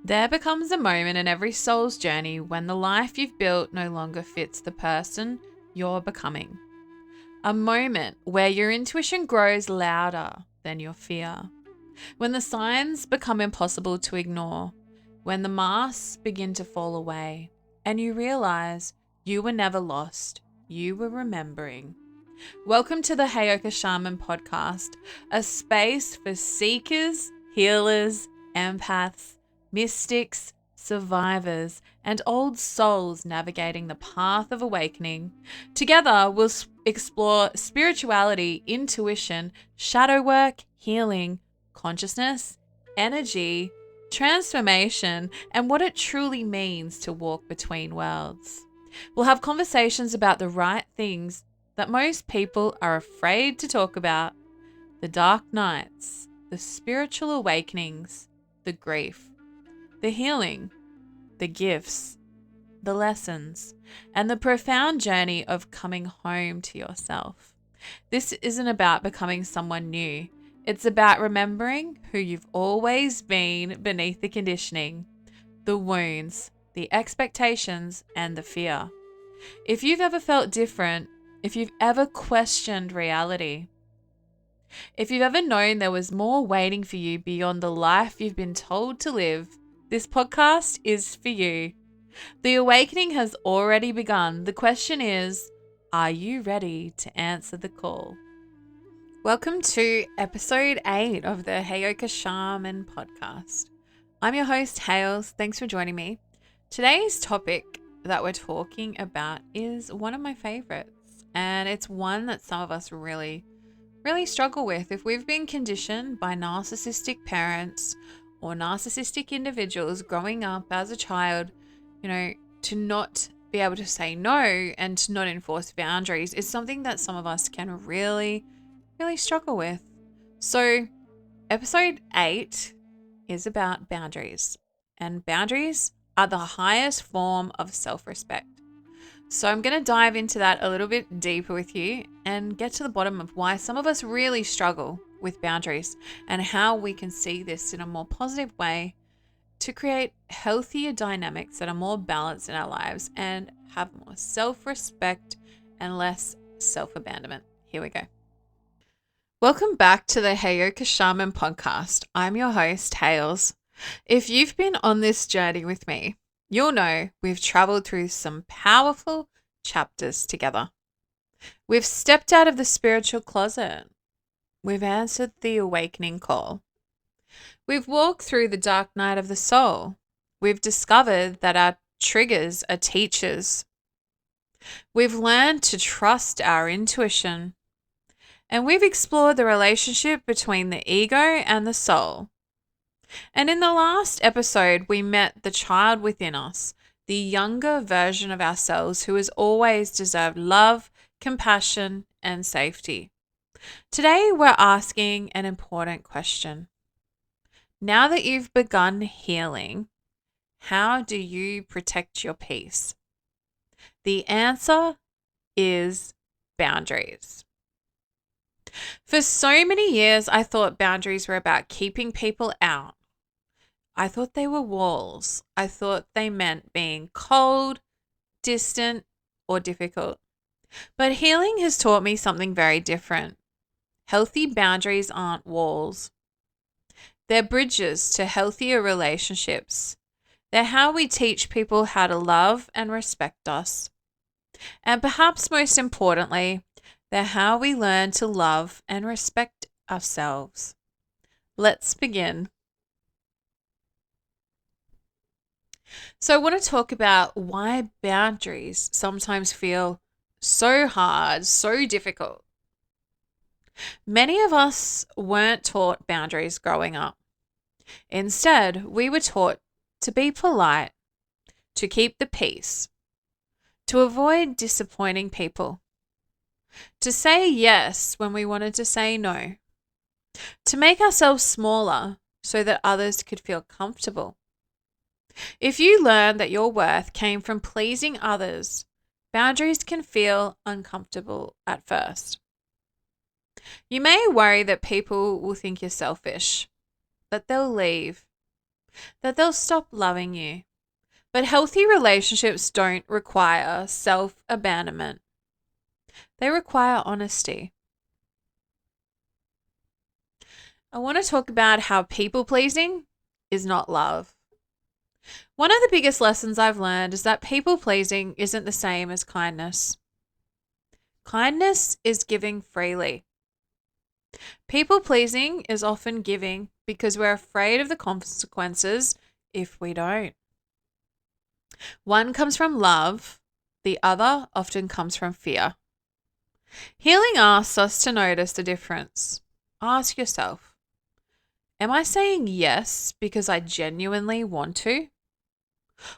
There becomes a moment in every soul's journey when the life you've built no longer fits the person you're becoming. A moment where your intuition grows louder than your fear. When the signs become impossible to ignore. When the masks begin to fall away and you realize you were never lost, you were remembering. Welcome to the Heyoka Shaman Podcast, a space for seekers, healers, empaths, mystics, survivors, and old souls navigating the path of awakening. Together, we'll explore spirituality, intuition, shadow work, healing, consciousness, energy, transformation, and what it truly means to walk between worlds. We'll have conversations about the right things that most people are afraid to talk about: the dark nights, the spiritual awakenings, the grief, the healing, the gifts, the lessons, and the profound journey of coming home to yourself. This isn't about becoming someone new. It's about remembering who you've always been beneath the conditioning, the wounds, the expectations, and the fear. If you've ever felt different, if you've ever questioned reality, if you've ever known there was more waiting for you beyond the life you've been told to live, this podcast is for you. The awakening has already begun. The question is, are you ready to answer the call? Welcome to episode 8 of the Heyoka Shaman Podcast. I'm your host, Hales. Thanks for joining me. Today's topic that we're talking about is one of my favorites, and it's one that some of us really struggle with. If we've been conditioned by narcissistic parents or narcissistic individuals growing up as a child, to not be able to say no and to not enforce boundaries is something that some of us can really struggle with. So episode 8 is about boundaries, and boundaries are the highest form of self-respect. So I'm going to dive into that a little bit deeper with you and get to the bottom of why some of us really struggle with boundaries and how we can see this in a more positive way to create healthier dynamics that are more balanced in our lives and have more self-respect and less self-abandonment. Here we go. Welcome back to the Heyoka Shaman Podcast. I'm your host, Hales. If you've been on this journey with me, you'll know we've traveled through some powerful chapters together. We've stepped out of the spiritual closet. We've answered the awakening call. We've walked through the dark night of the soul. We've discovered that our triggers are teachers. We've learned to trust our intuition. And we've explored the relationship between the ego and the soul. And in the last episode, we met the child within us, the younger version of ourselves who has always deserved love, compassion, and safety. Today, we're asking an important question. Now that you've begun healing, how do you protect your peace? The answer is boundaries. For so many years, I thought boundaries were about keeping people out. I thought they were walls. I thought they meant being cold, distant, or difficult. But healing has taught me something very different. Healthy boundaries aren't walls. They're bridges to healthier relationships. They're how we teach people how to love and respect us. And perhaps most importantly, they're how we learn to love and respect ourselves. Let's begin. So I want to talk about why boundaries sometimes feel so hard, so difficult. Many of us weren't taught boundaries growing up. Instead, we were taught to be polite, to keep the peace, to avoid disappointing people, to say yes when we wanted to say no, to make ourselves smaller so that others could feel comfortable. If you learn that your worth came from pleasing others, boundaries can feel uncomfortable at first. You may worry that people will think you're selfish, that they'll leave, that they'll stop loving you. But healthy relationships don't require self-abandonment. They require honesty. I want to talk about how people-pleasing is not love. One of the biggest lessons I've learned is that people-pleasing isn't the same as kindness. Kindness is giving freely. People-pleasing is often giving because we're afraid of the consequences if we don't. One comes from love, the other often comes from fear. Healing asks us to notice the difference. Ask yourself, am I saying yes because I genuinely want to?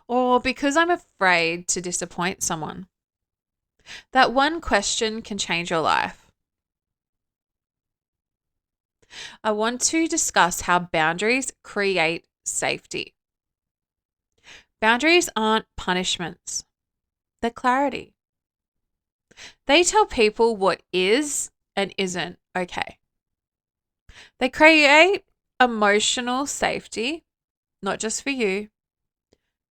Or because I'm afraid to disappoint someone? That one question can change your life. I want to discuss how boundaries create safety. Boundaries aren't punishments. They're clarity. They tell people what is and isn't okay. They create emotional safety, not just for you,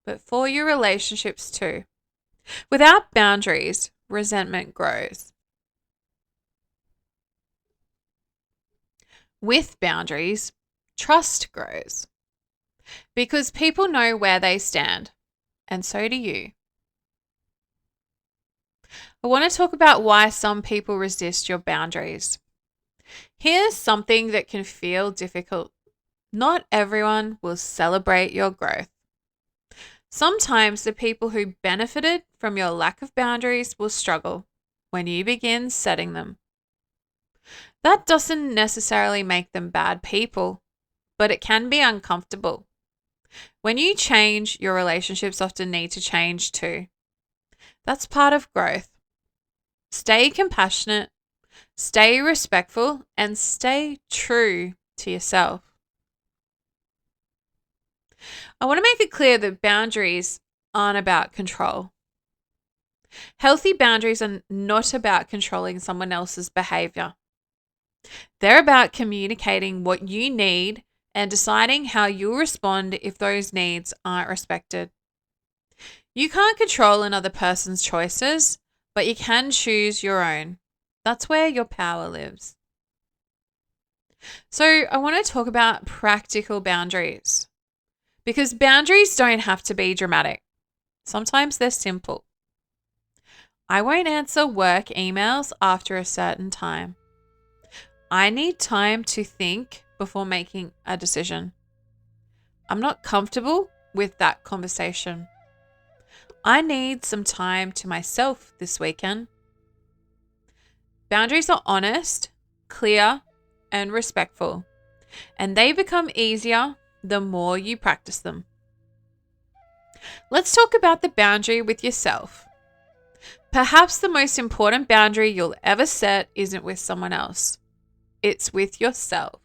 but for your relationships too. Without boundaries, resentment grows. With boundaries, trust grows. Because people know where they stand, and so do you. I want to talk about why some people resist your boundaries. Here's something that can feel difficult. Not everyone will celebrate your growth. Sometimes the people who benefited from your lack of boundaries will struggle when you begin setting them. That doesn't necessarily make them bad people, but it can be uncomfortable. When you change, your relationships often need to change too. That's part of growth. Stay compassionate, stay respectful, and stay true to yourself. I want to make it clear that boundaries aren't about control. Healthy boundaries are not about controlling someone else's behavior. They're about communicating what you need and deciding how you'll respond if those needs aren't respected. You can't control another person's choices, but you can choose your own. That's where your power lives. So I want to talk about practical boundaries, because boundaries don't have to be dramatic. Sometimes they're simple. I won't answer work emails after a certain time. I need time to think before making a decision. I'm not comfortable with that conversation. I need some time to myself this weekend. Boundaries are honest, clear, and respectful, and they become easier the more you practice them. Let's talk about the boundary with yourself. Perhaps the most important boundary you'll ever set isn't with someone else. It's with yourself.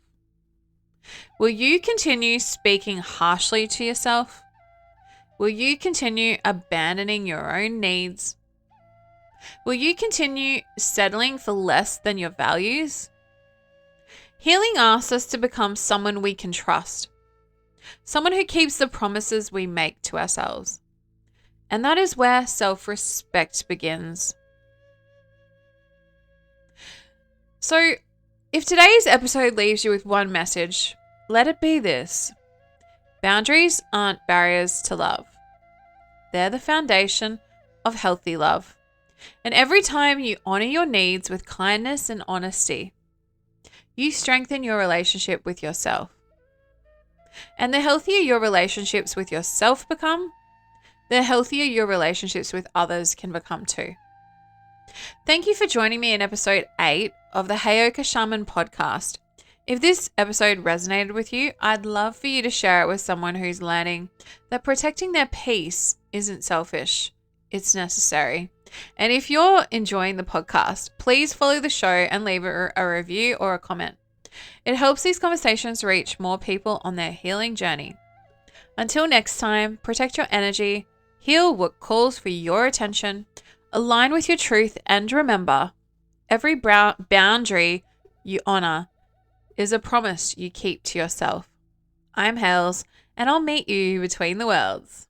Will you continue speaking harshly to yourself? Will you continue abandoning your own needs? Will you continue settling for less than your values? Healing asks us to become someone we can trust, someone who keeps the promises we make to ourselves. And that is where self-respect begins. So, if today's episode leaves you with one message, let it be this. Boundaries aren't barriers to love. They're the foundation of healthy love. And every time you honor your needs with kindness and honesty, you strengthen your relationship with yourself. And the healthier your relationships with yourself become, the healthier your relationships with others can become too. Thank you for joining me in episode 8 of the Heyoka Shaman Podcast. If this episode resonated with you, I'd love for you to share it with someone who's learning that protecting their peace isn't selfish, it's necessary. And if you're enjoying the podcast, please follow the show and leave a review or a comment. It helps these conversations reach more people on their healing journey. Until next time, protect your energy, heal what calls for your attention, align with your truth, and remember, every boundary you honor is a promise you keep to yourself. I'm Hales, and I'll meet you between the worlds.